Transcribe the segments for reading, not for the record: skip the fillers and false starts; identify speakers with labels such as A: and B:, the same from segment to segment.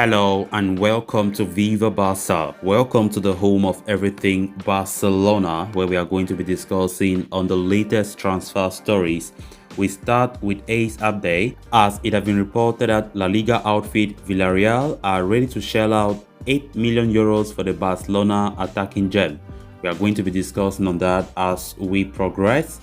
A: Hello and welcome to Viva Barca. Welcome to the home of everything Barcelona, where we are going to be discussing on the latest transfer stories. We start with Ace Abde, as it has been reported that La Liga outfit Villarreal are ready to shell out 8 million euros for the Barcelona attacking gem. We are going to be discussing on that as we progress.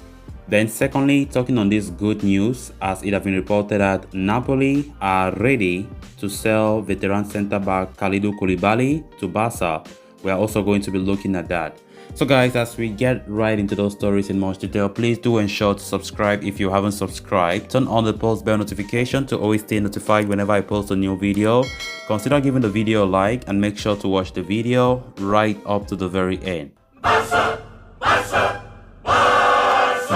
A: Then secondly, talking on this good news, as it has been reported that Napoli are ready to sell veteran centre-back Kalidou Koulibaly to Barca. We are also going to be looking at that. So guys, as we get right into those stories in much detail, please do ensure to subscribe if you haven't subscribed. Turn on the post bell notification to always stay notified whenever I post a new video. Consider giving the video a like and make sure to watch the video right up to the very end.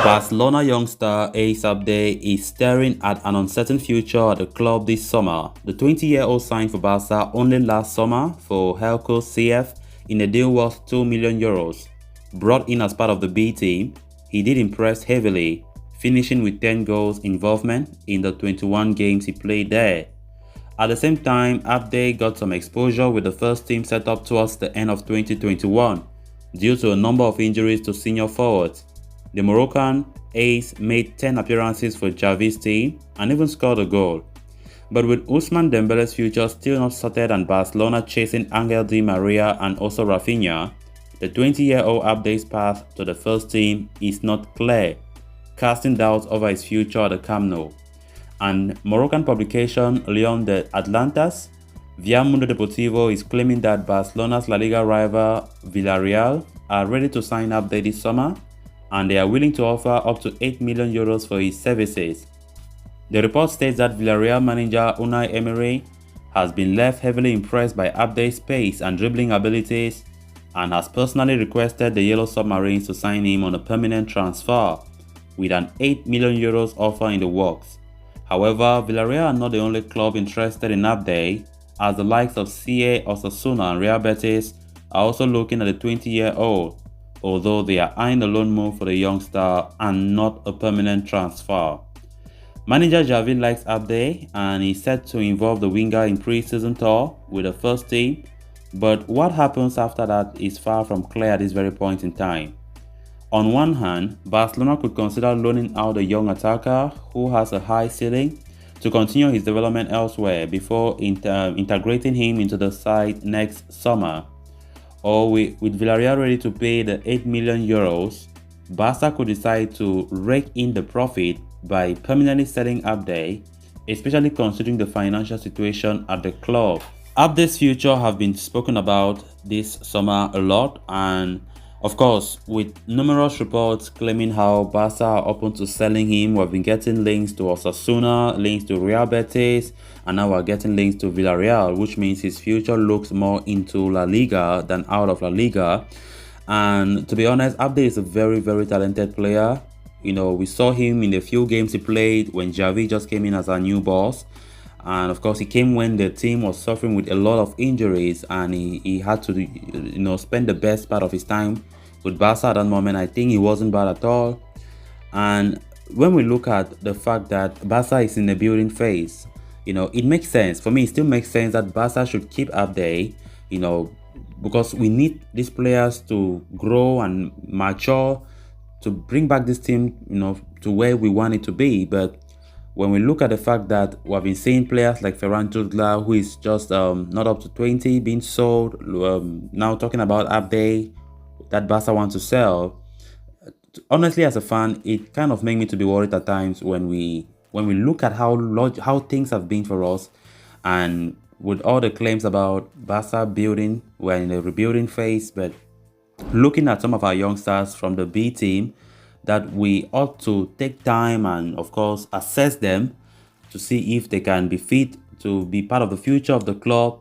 A: Barcelona youngster Ace Abde is staring at an uncertain future at the club this summer. The 20-year-old signed for Barca only last summer for Helco CF in a deal worth 2 million euros. Brought in as part of the B team, he did impress heavily, finishing with 10 goals involvement in the 21 games he played there. At the same time, Abde got some exposure with the first team set up towards the end of 2021 due to a number of injuries to senior forwards. The Moroccan ace made 10 appearances for Xavi's team and even scored a goal. But with Ousmane Dembele's future still not sorted and Barcelona chasing Angel Di Maria and also Rafinha, the 20-year-old Abde's path to the first team is not clear, casting doubts over his future at the Camp Nou. And Moroccan publication Leon de Atlantas via Mundo Deportivo is claiming that Barcelona's La Liga rival Villarreal are ready to sign Abde this summer, and they are willing to offer up to 8 million euros for his services. The report states that Villarreal manager Unai Emery has been left heavily impressed by Abde's pace and dribbling abilities and has personally requested the Yellow Submarines to sign him on a permanent transfer, with an 8 million euros offer in the works. However, Villarreal are not the only club interested in Abde, as the likes of CA, Osasuna and Real Betis are also looking at the 20-year-old, although they are eyeing a loan move for the youngster and not a permanent transfer. Manager Xavi likes Abde and is set to involve the winger in pre-season tour with the first team, but what happens after that is far from clear at this very point in time. On one hand, Barcelona could consider loaning out the young attacker who has a high ceiling to continue his development elsewhere before integrating him into the side next summer. Or with Villarreal ready to pay the 8 million euros, Barca could decide to rake in the profit by permanently selling Abde, especially considering the financial situation at the club. Abde's future have been spoken about this summer a lot, and of course, with numerous reports claiming how Barca are open to selling him. We've been getting links to Osasuna, links to Real Betis, and now we're getting links to Villarreal, which means his future looks more into La Liga than out of La Liga. And to be honest, Abde is a very, very talented player. You know, we saw him in the few games he played when Xavi just came in as our new boss. And of course, he came when the team was suffering with a lot of injuries, and he had to, spend the best part of his time with Barca at that moment. I think he wasn't bad at all. And when we look at the fact that Barca is in the building phase, it makes sense. For me, it still makes sense that Barca should keep Abde, because we need these players to grow and mature to bring back this team, to where we want it to be. But when we look at the fact that we've been seeing players like Ferran Jutgla, who is just not up to 20, being sold, now talking about Abde that Barca wants to sell, honestly, as a fan, it kind of makes me to be worried at times when we look at how things have been for us, and with all the claims about Barca building, we're in a rebuilding phase, but looking at some of our youngsters from the B team, that we ought to take time and of course assess them to see if they can be fit to be part of the future of the club.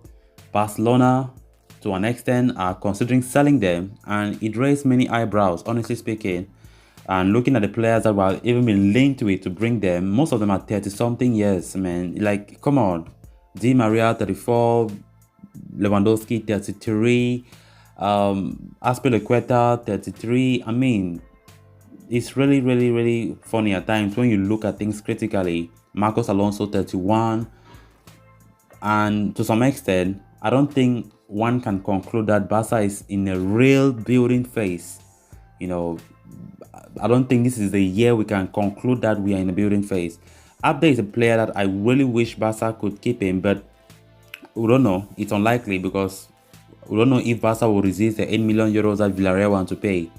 A: Barcelona, to an extent, are considering selling them, and it raised many eyebrows, honestly speaking. And looking at the players that were even been linked to it to bring them, most of them are 30-something years, man. Like, come on. Di Maria, 34, Lewandowski, 33, Aspilicueta, 33. I mean, it's really, really, really funny at times when you look at things critically. Marcos Alonso, 31. And to some extent, I don't think one can conclude that Barca is in a real building phase. You know, I don't think this is the year we can conclude that we are in a building phase. Abde is a player that I really wish Barca could keep him, but we don't know. It's unlikely because we don't know if Barca will resist the 8 million euros that Villarreal want to pay.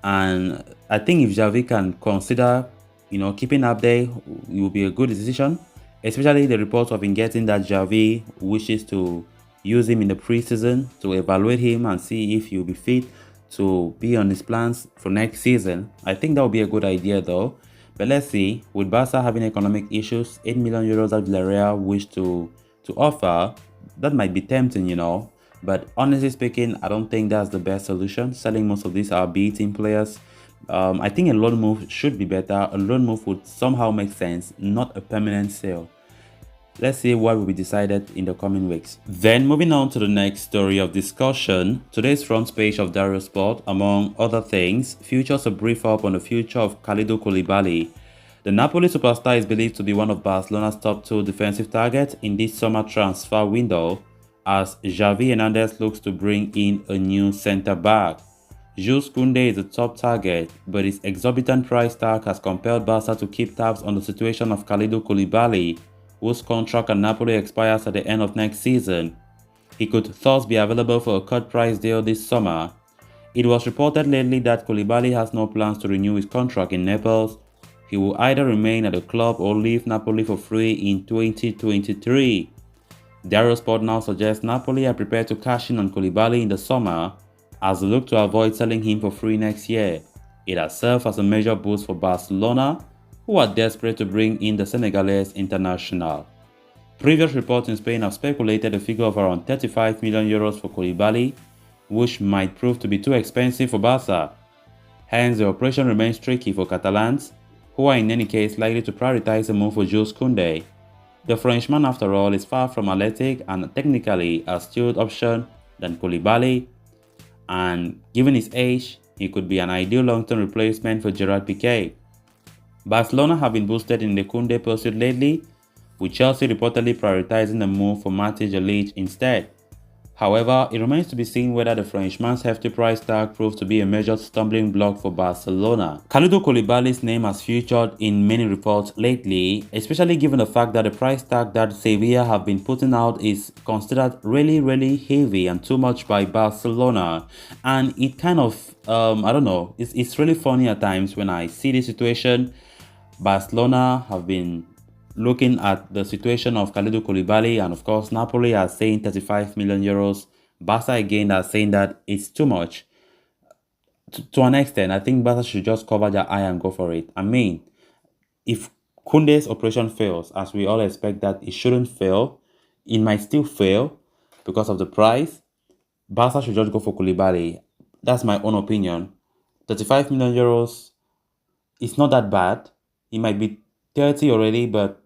A: And I think if Xavi can consider, keeping Abde, it will be a good decision. Especially the reports of him getting that Xavi wishes to use him in the preseason to evaluate him and see if he'll be fit to be on his plans for next season. I think that would be a good idea though. But let's see, with Barca having economic issues, 8 million euros that Villarreal wish to offer, that might be tempting. But honestly speaking, I don't think that's the best solution. Selling most of these are B team players. I think a loan move should be better. A loan move would somehow make sense, not a permanent sale. Let's see what will be decided in the coming weeks. Then moving on to the next story of discussion, today's front page of Dario Sport, among other things, features a brief up on the future of Kalidou Koulibaly. The Napoli superstar is believed to be one of Barcelona's top 2 defensive targets in this summer transfer window, as Xavi Hernandez looks to bring in a new centre-back. Jules Koundé is a top target, but his exorbitant price tag has compelled Barca to keep tabs on the situation of Kalidou Koulibaly, whose contract at Napoli expires at the end of next season. He could thus be available for a cut price deal this summer. It was reported lately that Koulibaly has no plans to renew his contract in Naples. He will either remain at the club or leave Napoli for free in 2023. Dario Sport now suggests Napoli are prepared to cash in on Koulibaly in the summer as they look to avoid selling him for free next year. It has served as a major boost for Barcelona, who are desperate to bring in the Senegalese international. Previous reports in Spain have speculated a figure of around 35 million euros for Koulibaly, which might prove to be too expensive for Barca. Hence, the operation remains tricky for Catalans, who are in any case likely to prioritize a move for Jules Koundé. The Frenchman, after all, is far from athletic and technically a skilled option than Koulibaly, and given his age, he could be an ideal long-term replacement for Gerard Piqué. Barcelona have been boosted in the Koundé pursuit lately, with Chelsea reportedly prioritizing a move for Matej Delic instead. However, it remains to be seen whether the Frenchman's hefty price tag proves to be a major stumbling block for Barcelona. Kalidou Koulibaly's name has featured in many reports lately, especially given the fact that the price tag that Sevilla have been putting out is considered really heavy and too much by Barcelona. And it kind of, I don't know, it's really funny at times when I see this situation. Barcelona have been looking at the situation of Kalidou Koulibaly, and of course Napoli are saying 35 million euros. Barca again are saying that it's too much. To an extent, I think Barca should just cover their eye and go for it. I mean, if Koundé's operation fails, as we all expect that it shouldn't fail, it might still fail because of the price. Barca should just go for Koulibaly. That's my own opinion. 35 million euros, it's not that bad. It might be 30 already, but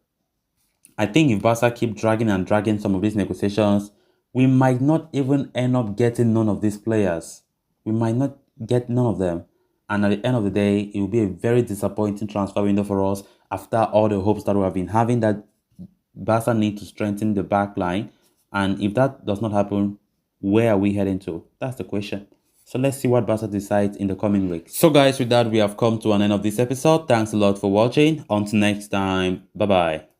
A: I think if Barca keep dragging some of these negotiations, we might not even end up getting none of these players. We might not get none of them. And at the end of the day, it will be a very disappointing transfer window for us after all the hopes that we have been having that Barca need to strengthen the back line. And if that does not happen, where are we heading to? That's the question. So let's see what Barca decides in the coming weeks. So guys, with that, we have come to an end of this episode. Thanks a lot for watching. Until next time, bye-bye.